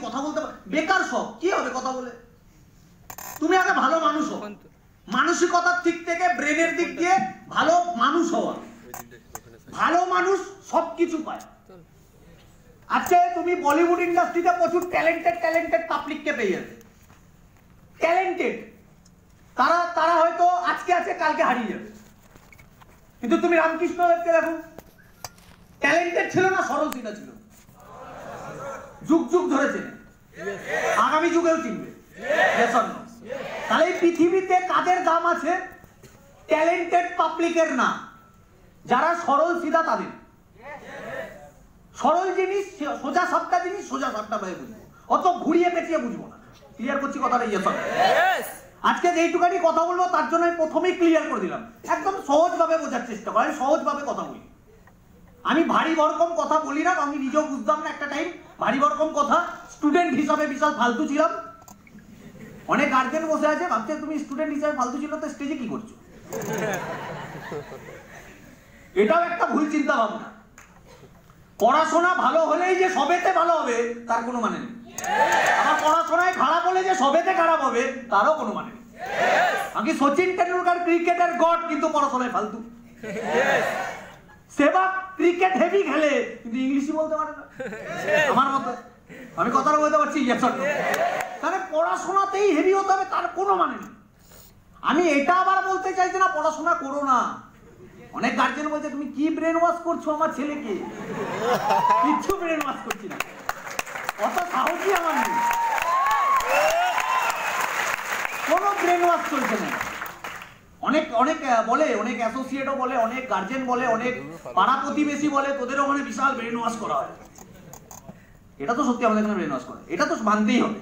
কথা বলতে বেকার সব কি হবে কথা বলে? তুমি আগে ভালো মানুষ হও, মানসিকতার দিক থেকে ব্রেনের দিক দিয়ে ভালো মানুষ হওয়া। ভালো মানুষ সবকিছু পায়। আজকে তুমি বলিউড ইন্ডাস্ট্রিতে প্রচুর ট্যালেন্টেড পাবলিককে পেয়ে যাবে, ট্যালেন্টেড, তারা হয়তো আজকে আছে কালকে হারিয়ে যাবে। কিন্তু তুমি রামকৃষ্ণ দেবকে দেখো, ট্যালেন্টেড ছিল না, সরল সিধা ছিল, যুগ যুগ ধরে চেনে, আগামী যুগেও চিনবে। তাহলে এই পৃথিবীতে কাদের দাম আছে? ট্যালেন্টেড পাবলিকের না, যারা সরল সিধা তাদের। সরল জিনিস, সোজা সাপটা জিনিস সোজা সাপটা ভাবে বুঝবো, অত ঘুরিয়ে পেঁচিয়ে বুঝবো না। ক্লিয়ার করছি কথাটা? আজকে যেইটুকানি কথা বলবো তার জন্য আমি প্রথমেই ক্লিয়ার করে দিলাম, একদম সহজভাবে বোঝার চেষ্টা করি, সহজভাবে কথা বলি। আমি ভারী ভরকম কথা বলি না, আমি নিজেও বুঝতাম না একটা টাইম ভারী ভরকম কথা। স্টুডেন্ট হিসাবে বিশাল ফালতু ছিলাম। অনেক গার্জেন বসে আছে ভাবছে তুমি স্টুডেন্ট হিসাবে ফালতু ছিল তো স্টেজে কি করছো? এটাও একটা ভুল চিন্তা ভাবনা। পড়াশোনা ভালো হলেই যে সবেতে ভালো হবে তার কোনো মানে নেই, আমার পড়াশোনায় খারাপ হলে যে সবেতে খারাপ হবে তারও কোনো মানে নেই। আমি সচিন টেন্ডুলকার ক্রিকেটের গড, কিন্তু পড়াশোনায় ফালতু। সেবাগ ক্রিকেট হেভি খেলে কিন্তু ইংলিশই বলতে পারে না আমার মতো। আমি কথাটা বলতে পারছি? তাহলে পড়াশোনাতেই হেভি হতে হবে তার কোনো মানে নেই। আমি এটা আবার বলতে চাইছি না পড়াশোনা করো না। অনেক গার্জেন বলছে তুমি কি ব্রেন ওয়াশ করছো আমার ছেলেকে। কিচ্ছু ব্রেন ওয়াশ করছি না, অত সাহসই আমার নেই, কোনো ব্রেন ওয়াশ চলছে না। অনেক অনেক বলে, অনেক অ্যাসোসিয়েটও বলে, অনেক গার্জেন বলে, অনেক পাড়া প্রতিবেশী বলে তোদের ওখানে বিশাল ব্রেন ওয়াশ করা হয়। এটা তো সত্যি আমাদের এখানে ব্রেন ওয়াশ করে, এটা তো মানতেই হবে।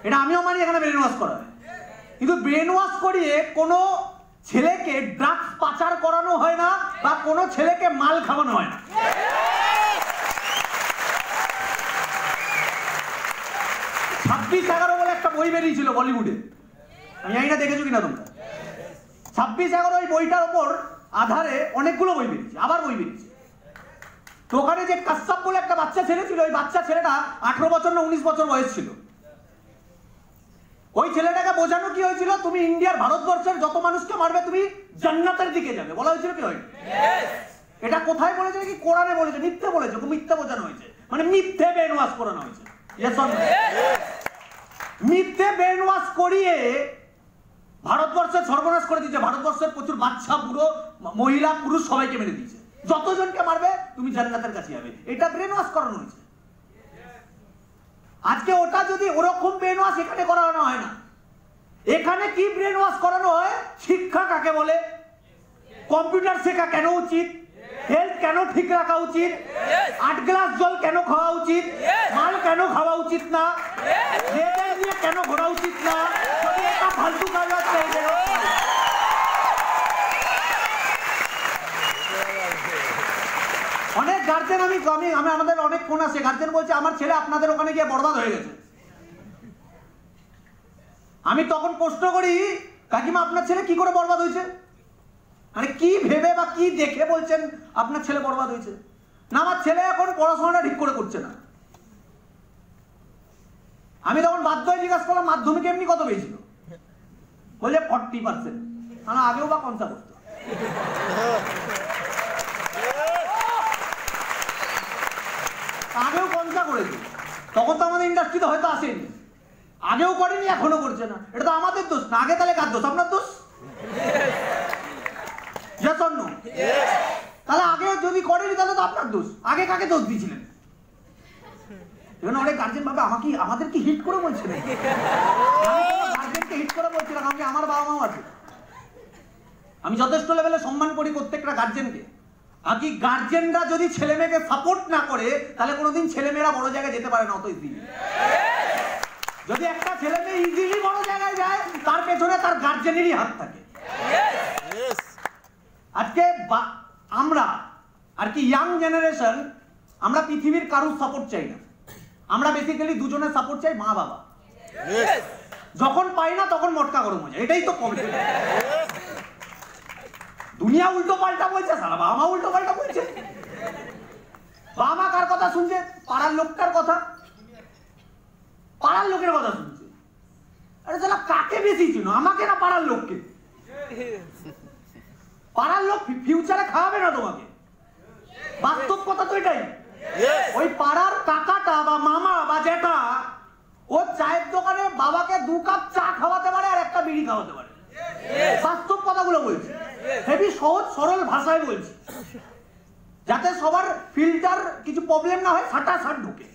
এটা আমিও মানি এখানে ব্রেন ওয়াশ করা হয়, কিন্তু ব্রেন ওয়াশ করিয়ে কোনো ছেলেকে ড্রাগস পাচার করানো হয় না বা কোনো ছেলেকে মাল খাওয়ানো হয় না। 26/11 বলে একটা বই বেরিয়েছিল বলিউডে, আমি জানি না দেখেছো কিনা তোমরা। 26/11 ওই বইটার ওপর আধারে অনেকগুলো বই বেরিয়েছে, আবার বই বেরিয়েছে। তো ওখানে যে কাশ্যপ বলে একটা বাচ্চা ছেলে ছিল, ওই বাচ্চা ছেলেটা 18 বছর না 19 বছর বয়স ছিল। ওই ছেলেটাকে বোঝানো কি হয়েছিল, তুমি ইন্ডিয়ার ভারতবর্ষের যত মানুষকে মারবে তুমি জান্নাতের দিকে যাবে, বলা হয়েছিল কি হয়? এটা কোথায় বলেছে নাকি কোরআনে বলেছে? মিথ্যে বলেছে, মিথ্যে বোঝানো হয়েছে, মানে মিথ্যে ব্রেন ওয়াশ করানো হয়েছে। মিথ্যে ব্রেন ওয়াশ করিয়ে ভারতবর্ষের সর্বনাশ করে দিয়েছে। ভারতবর্ষের প্রচুর বাচ্চা, বুড়ো, মহিলা, পুরুষ সবাইকে মেরে দিয়েছে। যতজনকে মারবে তুমি জান্নাতের কাছে যাবে, এটা ব্রেন ওয়াশ করানো হয়েছে। আজকে ওটা যদি ওরকম ব্রেন ওয়াশ এখানে করানো হয় না, এখানে কি ব্রেন ওয়াশ করানো হয়? শিক্ষা কাকে বলে, কম্পিউটার শেখা কেন উচিত, হেলথ কেন ঠিক রাখা উচিত, 8 গ্লাস জল কেন খাওয়া উচিত, মাল কেন খাওয়া উচিত না, লেবেল নিয়ে কেন ঘোরা উচিত না, যদি এটা ফালতু কাজ আছে। অনেক গার্জেন, আমি আমাদের অনেক ফোন আসে, গার্জেন বলছে আমার ছেলে আপনাদের ওখানে গিয়ে বরবাদ হয়ে গেছে। আমি তখন প্রশ্ন করি, কাকিমা আপনার ছেলে কি করে বরবাদ হয়েছে? মানে কি ভেবে বা কি দেখে বলছেন আপনার ছেলে বরবাদ হয়েছে? না আমার ছেলে এখন পড়াশোনাটা ঠিক করে করছে না। আমি তখন বাধ্য হয়ে জিজ্ঞাসা করলাম মাধ্যমিকে এমনি কত পেয়েছিল? বলছে 40%। আগেও বা কনসা করতো, আগেও কনসা করেছে, তখন তো আমাদের ইন্ডাস্ট্রিতে হয়তো আসেনি, আগেও করেনি এখনো করছে না। এটা তো আমাদের দোষ না, আগে তাহলে কার দোষ? আপনার দোষ। তাহলে আগে যদি করেনি তাহলে তো আপনার দোষ। আগে কাকে দোষ দিয়েছিলেন? অনেক গার্জেন ভাবে আমাদের কি হিট করে বলছিলেন? গার্জেনকে হিট করে বলছিলাম, আমি আমার বাবা মাও আছে, আমি যথেষ্ট লেভেলে সম্মান করি প্রত্যেকটা গার্জেনকে। আগে গার্জেনরা যদি ছেলে মেয়েকে সাপোর্ট না করে তাহলে কোনোদিন ছেলে মেয়েরা বড় জায়গায় যেতে পারে না অত ইজিলি। যদি একটা ছেলে মেয়ে ইজিলি বড় জায়গায় যায় তার পেছনে তার গার্জেনেরই হাত থাকে। আজকে আমরা আর কি ইয়াং জেনারেশন, আমরা পৃথিবীর কারুর সাপোর্ট চাই না, আমরা বেসিক্যালি দুজনের সাপোর্ট চাই, মা বাবা। যখন পাই না তখন মটকা গরম হয়ে যায়, এটাই তো কম। দুনিয়া উল্টো পাল্টা বলছে, সারা বাবা মা উল্টো পাল্টা বলছে। বাবা মা কার কথা শুনছে? পাড়ার লোকটার কথা। পাড়ার লোকের কথা শুনছে। আরে শালা কাকে বেশি চিনো, আমাকে না পাড়ার লোককে? পাড়ার লোক ফিউচারে খাওয়াবে না তোমাকে, বাস্তব কথা তো এটাই। ওই পাড়ার কাকাটা বা মামা বা জ্যাঠা ও চায়ের দোকানে বাবাকে 2 কাপ চা খাওয়াতে পারে আর একটা বিড়ি খাওয়াতে পারে। বাস্তব কথাগুলো বলছি, হেবি সহজ সরল ভাষায় বলছি, যাতে সবার ফিল্টার কিছু প্রবলেম না হয়, ফাটাফাট ঢুকে।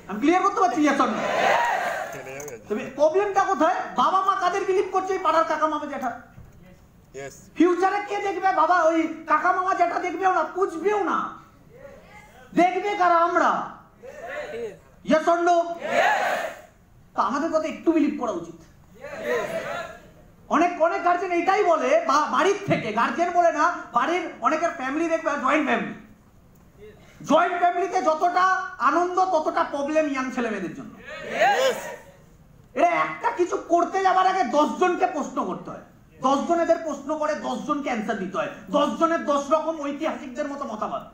আমি ক্লিয়ার করতে পারছি? তবে প্রবলেমটা কোথায়? বাবা মা কাদের বিলিভ করছে? পাড়ার কাকা মামা জ্যাঠা। ফিউচারে কে দেখবে? বাবা ওই কাকা মামা জ্যাঠা দেখবেও না, পুছবেও না, দেখবে কারা? আমরা। Yes or no? তা আমাদের কথা একটু বিলিভ করা উচিত। অনেক অনেক গার্জেন এটাই বলে, বাড়ির থেকে গার্জেন বলে না, বাড়ির অনেকের ফ্যামিলি দেখবে জয়েন্ট ফ্যামিলি, জয়েন্ট ফ্যামিলিতে যতটা আনন্দ ততটা প্রবলেম ইয়াং ছেলে মেয়েদের জন্য। এরা একটা কিছু করতে যাবার আগে 10 জনকে প্রশ্ন করতে হয়, 10 জন এদের প্রশ্ন করে 10 জনকে অ্যান্সার দিতে হয়, 10 জনের 10 রকম ঐতিহাসিকদের মতো মতামত।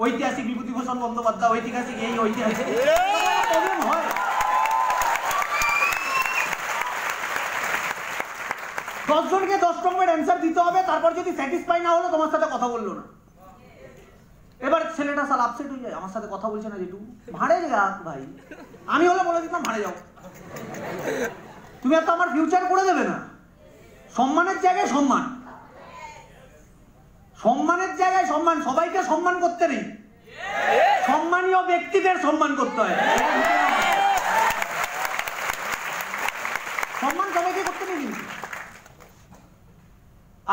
ঐতিহাসিক বিভূতিভূষণ বন্দ্যোপাধ্যায়, ঐতিহাসিক এই, ঐতিহাসিক প্রবলেম হয়। 10 জনকে 10 রকমের অ্যান্সার দিতে হবে, তারপর যদি স্যাটিসফাই না হলো তোমার সাথে কথা বললো না। এবার ছেলেটা সাল আপসেট হয়ে যায়, আমার সাথে কথা বলছে না, যেটু ভাড়ে যা ভাই। আমি হলে বলে দিতাম ভাড়ে যাও, তুমি আর তো আমার ফিউচার করে দেবে না। সম্মানের জায়গায় সম্মান, সম্মানের জায়গায় সম্মান, সবাইকে সম্মান করতে নেই, সম্মানীয় ব্যক্তিদের সম্মান করতে হয়। সম্মান সবাইকে করতে নেই। কিন্তু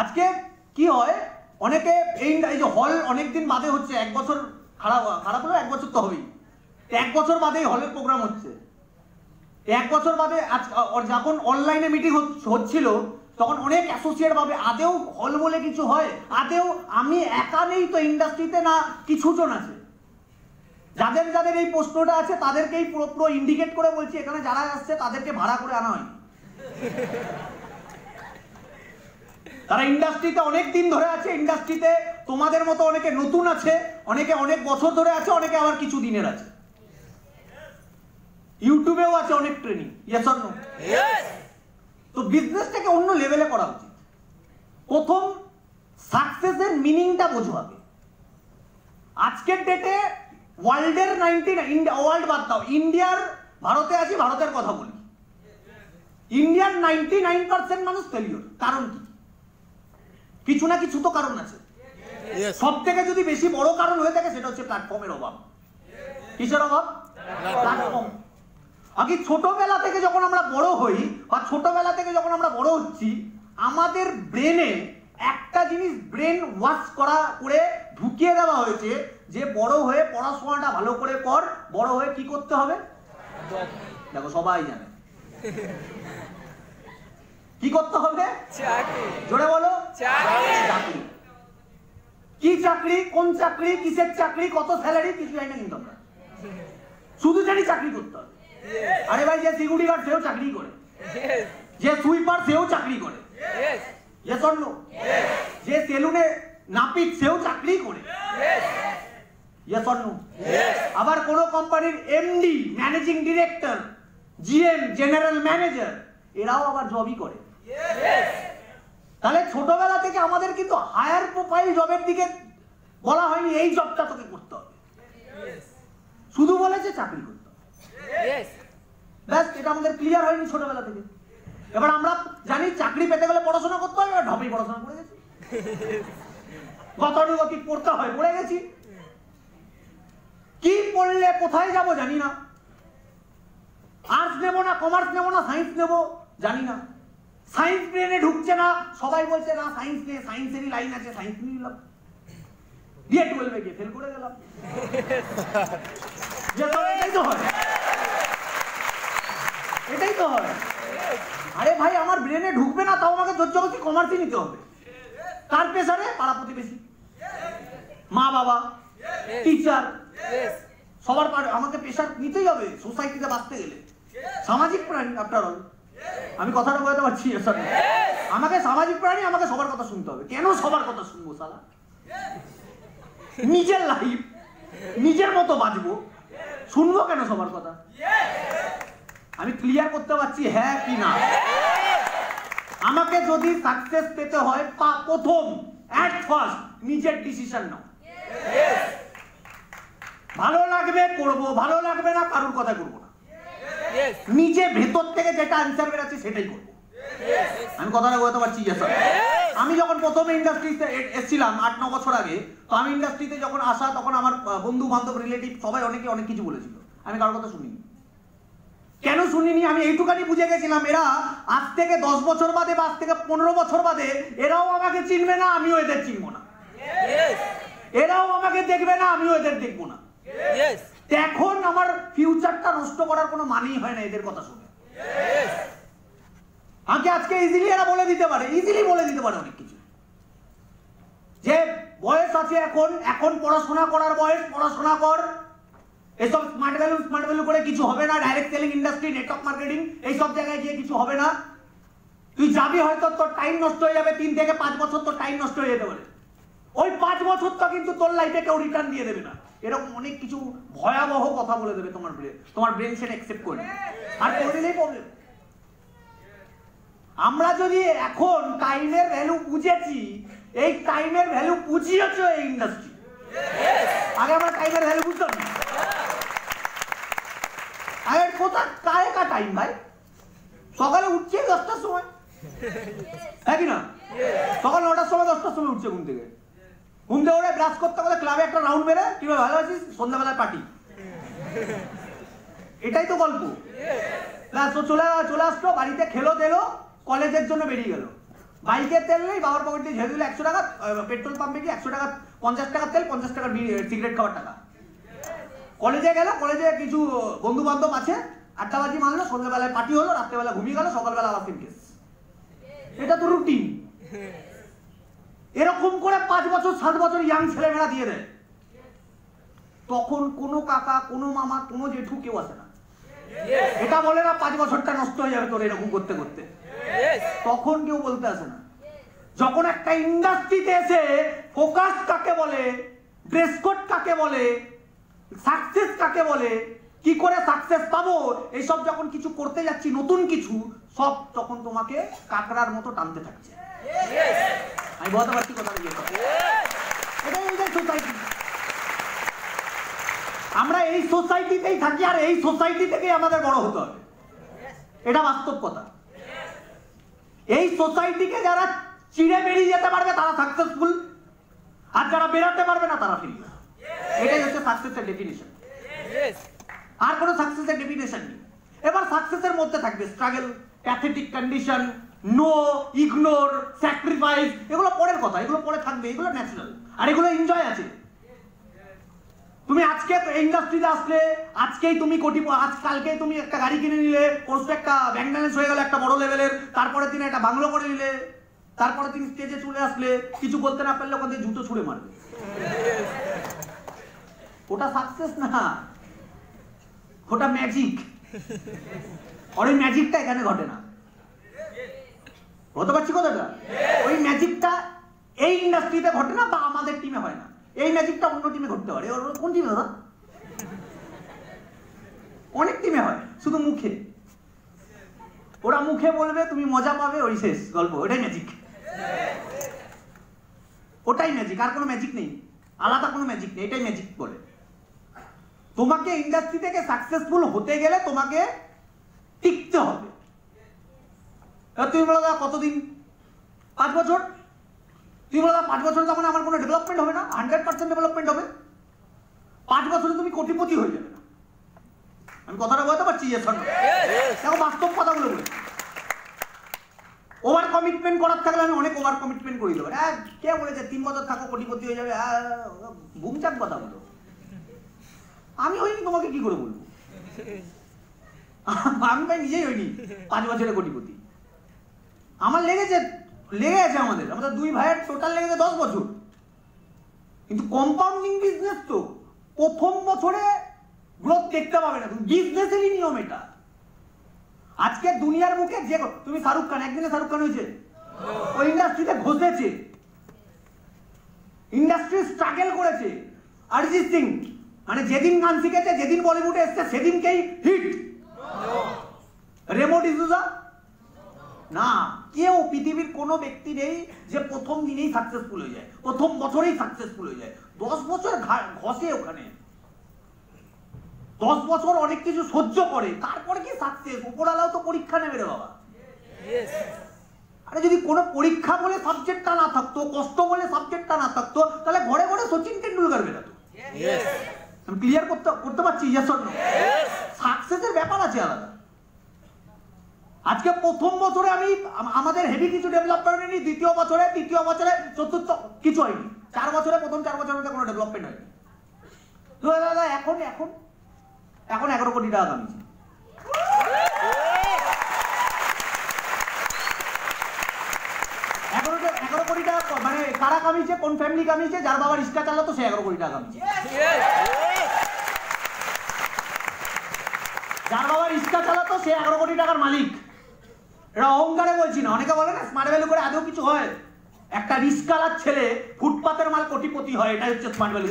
আজকে কি হয়, অনেকে এই যে হল অনেকদিন বাদে হচ্ছে, 1 বছর খারাপ হলো, 1 বছর তো হবেই, 1 বছর বাদে হলের প্রোগ্রাম হচ্ছে। 1 বছর বাদে যখন অনলাইনে মিটিং হচ্ছিল তখন অনেক অ্যাসোসিয়েট ভাবে আদেও হল বলে কিছু হয়, আদেও আমি একা নেই তো ইন্ডাস্ট্রিতে, না কিছু জন আছে। যাদের যাদের এই প্রশ্নটা আছে তাদেরকেই পুরো ইন্ডিকেট করে বলছি, এখানে যারা আসছে তাদেরকে ভাড়া করে আনা হয়। তারা ইন্ডাস্ট্রিতে অনেক দিন ধরে আছে, ইন্ডাস্ট্রিতে তোমাদের মতো অনেকে নতুন আছে, অনেকে অনেক বছর ধরে আছে, অনেকে আবার কিছু দিনের আছে। ইউটিউবেও আছে অনেক ট্রেনিং। Yes or no? তো বিজনেসটাকে অন্য লেভেলে করা উচিত। প্রথম সাকসেসের মিনিংটা বোঝো আগে। আজকের ডেটে ওয়ার্ল্ডের 99, ওয়ার্ল্ড বাদ দাও, ইন্ডিয়ার, ভারতে আছি, ভারতের কথা বলি, ইন্ডিয়ার 99% মানুষ ফেলিওর। কারণ কি? কিছু না কিছু তো কারণ আছে। সব থেকে যদি বেশি বড় কারণ হয়ে থাকে সেটা হচ্ছে প্ল্যাটফর্মের অভাব। কিসের অভাব? প্ল্যাটফর্ম। আগে ছোটবেলা থেকে যখন আমরা বড় হই, বা ছোটবেলা থেকে যখন আমরা বড় হচ্ছি, আমাদের ব্রেনে একটা জিনিস ব্রেন ওয়াশ করে ঢুকিয়ে দেওয়া হয়েছে যে বড় হয়ে পড়াশোনাটা ভালো করে কর, বড় হয়ে কি করতে হবে? দেখো সবাই জানে কি করতে হবে? চাকরি। জোরে বলো। চাকরি। কি চাকরি? কোন চাকরি? কিসের চাকরি? কত স্যালারি? কিছু জানি না, কিন্তু আমরা শুধু জানি চাকরি করতে হবে। আরে ভাই, যে সিকিউরিটি গার্ড সেও চাকরি করে, যে সুইপার সেও চাকরি করে, ইয়েস অর নো? যে সেলুনে নাপিত সেও চাকরি করে, ইয়েস অর নো? আবার কোন কোম্পানির MD, managing director, GM, general manager, এরাও আবার জবই করে। তাহলে ছোটবেলা থেকে আমাদের কিন্তু হায়ার প্রোফাইল জবের দিকে বলা হয়নি এই জবটা তোকে করতে হবে, শুধু বলেছে চাকরি করতে হবে। ব্যাস, এটা আমাদের ক্লিয়ার হয়নি ছোটবেলা থেকে। এবার আমরা জানি চাকরি পেতে গেলে পড়াশোনা করতে হবে, ঢপেই পড়াশোনা করে গেছি, গতানুগতিক পড়তে হয়, পড়ে গেছি। কি পড়লে কোথায় যাব জানি না, আর্টস নেব না, কমার্স নেব না, সায়েন্স নেব জানি না, সায়েন্স ব্রেনে ঢুকছে না, সবাই বলছে না সায়েন্স নে, সায়েন্সেরই লাইন আছে, সায়েন্স নিয়ে নিলাম, দিয়ে 12-এ গিয়ে ফেল করে গেলাম। এটাই তো হয়, এটাই তো হয়। আরে ভাই, আমার ব্রেনে ঢুকবে না, তাও আমাকে জোর জবরদস্তি কমার্সই নিতে হবে। কার প্রেসারে? পাড়া প্রতিবেশী, মা বাবা, টিচার, সবার আমাকে প্রেসার নিতেই হবে সোসাইটিতে বাঁচতে গেলে। সামাজিক প্রাণী আফটার অল, আমি কথাটা বলতে পারছি, আমাকে সামাজিক প্রাণী, আমাকে সবার কথা শুনতে হবে। কেন সবার কথা শুনবো শালা? নিজের লাইফ নিজের মতো বাঁচবো, শুনবো কেন সবার কথা? আমি ক্লিয়ার করতে পারছি হ্যাঁ কি না? আমাকে যদি সাকসেস পেতে হয়, প্রথম এট ফার্স্ট নিজের ডিসিশন নাও। ভালো লাগবে করবো, ভালো লাগবে না কারোর কথা করবো না, নিজে ভেতর থেকে যেটা আনসার বেরোচ্ছে সেটাই করবো। আমি কথাটা বলতে পারছি যে স্যার, আমি যখন প্রথমে ইন্ডাস্ট্রিতে এসেছিলাম 8-9 বছর আগে, তো আমি ইন্ডাস্ট্রিতে যখন আসা তখন আমার বন্ধু বান্ধব রিলেটিভ সবাই অনেকে অনেক কিছু বলেছিল, আমি কারোর কথা শুনিনি। কেন শুনিনি? আমি এইটুকানি বুঝে গেছিলাম, এরা আজ থেকে 10 বছর বাদে বা আজ থেকে 15 বছর বাদে এরাও আমাকে চিনবে না, আমিও এদের চিনবো না। এরাও আমাকে দেখবে না, আমিও এদের দেখবো না। এখন আমার ফিউচারটা নষ্ট করার কোনো মানেই হয় না এদের কথা শুনে। আজকে ইজিলি এরা বলে দিতে পারে, ইজিলি বলে দিতে পারে অনেক কিছু, যে বয়স আছে এখন পড়াশোনা করার বয়স, পড়াশোনা কর, এসব স্মার্ট ভ্যালু করে কিছু হবে না, direct selling industry, network marketing এইসব জায়গায় গিয়ে কিছু হবে না, তুই যাবি হয়তো তোর টাইম নষ্ট হয়ে যাবে, 3 থেকে 5 বছর তোর টাইম নষ্ট হয়ে যেতে পারে, ওই 5 বছরটা কিন্তু তোর লাইফে কেউ রিটার্ন দিয়ে দেবে না। এরকম অনেক কিছু ভয়াবহ কথা বলে দেবে তোমার ব্রেন সেটা অ্যাকসেপ্ট করে আর করে দিলেই প্রবলেম। আমরা যদি এখন টাইমের ভ্যালু বুঝেছি, এই টাইমের ভ্যালু বুঝিয়েছে এই ইন্ডাস্ট্রি, আগে আমরা টাইমের ভ্যালু বুঝতাম না। আগে কোথায় কায় কা টাইম ভাই, সকালে উঠছে 10টার সময়, হ্যাঁ কি না? সকাল 9টার সময় 10টার সময় উঠছে ঘুম থেকে ওরা ব্রাশ করতে করতে ক্লাবে একটা রাউন্ড মেরে, কি ভালো আছিস, সন্ধ্যাবেলায় পার্টি, এটাই তো গল্প। চলে আসলো বাড়িতে, খেলো দিলো, কলেজের জন্য বেরিয়ে গেল, বাইকের তেল নেই, বাবার পকেট দিয়ে ঝেড়ে দিল 100 টাকা, পেট্রোল পাম্পে গিয়ে 100 টাকা, 50 টাকার তেল, 50 টাকার সিগারেট খাওয়ার টাকা। কলেজে গেল, কলেজে কিছু বন্ধু বান্ধব আছে, আড্ডাবাজি মারলো, সন্ধ্যাবেলায় পার্টি হলো, রাত্রেবেলা ঘুমিয়ে গেল, সকালবেলা আবার কেস। এটা তো রুটিন। এরকম করে 5 বছর 7 বছর ইয়াং ছেলেমেয়েরা দিয়ে দেয়, তখন কোনো কাকা, কোনো মামা, কোনো জেঠু কেউ আসে না, এটা বলে না 5 বছরটা নষ্ট হয়ে যাবে তোর এরকম করতে করতে, তখন কেউ বলতে আসে না। যখন একটা ইন্ডাস্ট্রিতে এসে ফোকাস কাকে বলে, ড্রেস কোড কাকে বলে, সাকসেস কাকে বলে, কি করে সাকসেস পাবো, এইসব যখন কিছু করতে যাচ্ছি নতুন কিছু, সব তখন তোমাকে কাকড়ার মতো টানতে থাকছে। আমি বলতে পারছি কথা, সোসাইটি, আমরা এই সোসাইটিতেই থাকি আর এই সোসাইটি থেকেই আমাদের বড় হতে হবে, এটা বাস্তব কথা। এই সোসাইটিকে যারা চিড়ে বেরিয়ে যেতে পারবে তারা সাকসেসফুল, আর যারা বেরাতে পারবে না তারা ফেলিয়ার। এটাই হচ্ছে সাকসেসের ডেফিনিশন, আর কোনো সাকসেসের ডেফিনিশন নেই। এবার সাকসেসের মধ্যে থাকবে struggle, pathetic condition, no, ignore, sacrifice, এগুলো পরের কথা, এগুলো পরে থাকবে, এগুলো ন্যাচারাল, আর এগুলো এনজয় আছে। তুমি আজকে ইন্ডাস্ট্রিতে আসলে, আজকেই তুমি কালকেই তুমি একটা গাড়ি কিনে নিলে, পরশু একটা ব্যাংক ব্যালেন্স হয়ে গেল একটা বড় লেভেলের, তারপরে দিন একটা বাংলো করে নিলে, তারপরে তুমি স্টেজে চলে আসলে, কিছু বলতে না পারলে ওখান থেকে জুতো ছুঁড়ে মারবে, ওটা সাকসেস না, ওটা ম্যাজিক। আর ওই ম্যাজিকটা এখানে ঘটে না, বলতে পারছি কথাটা? ওই ম্যাজিকটা এই ইন্ডাস্ট্রিতে ঘটে না, বা আমাদের টিমে হয় না, এই ম্যাজিকটা অন্য টিমে ঘটতে পারে। কোন টিমে দাদা? অনেক টিমে হয়, শুধু মুখে, ওরা মুখে বলবে, তুমি মজা পাবে, ওই শেষ গল্প, ওটাই ম্যাজিক, ওটাই ম্যাজিক, আর কোনো ম্যাজিক নেই, আলাদা কোনো ম্যাজিক নেই, এটাই ম্যাজিক বলে। তোমাকে ইন্ডাস্ট্রি থেকে সাকসেসফুল হতে গেলে তোমাকে টিকতে হবে। তুমি বলো দাদা কতদিন? 5 বছর। তুমি বলো 5 বছর তখন আমার কোনো ডেভেলপমেন্ট হবে না? 100% ডেভেলপমেন্ট হবে। 5 বছরে তুমি কোটিপতি হয়ে যাবে না। আমি কথাটা বলতে পারছি? দেখো বাস্তব কথাগুলো বলি। ওভার কমিটমেন্ট করার থাকলে আমি অনেক ওভার কমিটমেন্ট করে দেবো। কে বলেছে 3 বছর থাকো কোটিপতি হয়ে যাবে? বুমচাক কথা বলো। আমি হইনি, তোমাকে কি করে বলবো? আমি ভাই নিজেই হইনি 5 বছরে কোটিপতি। আমার লেগে আছে, আমাদের 2 ভাইয়ের টোটাল লেগেছে 10 বছর। কিন্তু কম্পাউন্ডিং বিজনেস তো প্রথম বছরে গ্রোথ দেখতে পাবে না, তুমি বিজনেসেরই নিয়ম এটা। আজকে দুনিয়ার মুখে যে তুমি শাহরুখ খান, একদিনে শাহরুখ খান হয়েছে? ওই ইন্ডাস্ট্রিতে ঘষেছে, ইন্ডাস্ট্রি স্ট্রাগল করেছে। অরিজিৎ সিং মানে যেদিন গান শিখেছে, যেদিন বলিউডে এসছে সেদিনকেই হিট। রেমো ডিসুজা না, কেউ পৃথিবীর কোনো ব্যক্তি নেই যে প্রথম দিনেই সাকসেসফুল হয়ে যায়, প্রথম বছরেই সাকসেসফুল হয়ে যায়। 10 বছর ঘষে ওখানে, 10 বছর অনেক কিছু সহ্য করে, তারপরে কি সাকসেস। উপরওয়ালাও তো পরীক্ষা নেবে রে বাবা। আরে যদি কোনো পরীক্ষা বলে সাবজেক্টটা না থাকতো, কষ্ট বলে সাবজেক্টটা না থাকতো, তাহলে ঘরে ঘরে সচিন টেন্ডুলকার বেরাতো। আমি ক্লিয়ার করতে পারছি? সাকসেসের ব্যাপার আছে আলাদা। আজকে প্রথম বছরে আমি আমাদের হেভি কিছু ডেভেলপমেন্ট হয়নি, দ্বিতীয় বছরে, তৃতীয় বছরে, চতুর্থ কিছু হয়নি, 4 বছরে, প্রথম 4 বছরের মধ্যে কোনো ডেভেলপমেন্ট হয়নি। তো দাদা এখন 11 কোটি টাকা কামিয়েছে। 11 কোটি টাকা মানে কারা কামিয়েছে? কোন ফ্যামিলি কামিয়েছে? যার বাবা রিক্সা চালাতো সে 11 কোটি টাকা কামিয়েছে। যার বাবা রিক্সা চালাতো সে 11 কোটি টাকার মালিক। এটা অহংকারে বলছি না। অনেকে বলে না স্মার্ট ভ্যালু করে আদৌ কিছু হয়? একটা রিক্সাওয়ালার ছেলে ফুটপাতের মাল কোটিপতি হয়, এটাই হচ্ছে স্মার্ট ভ্যালু।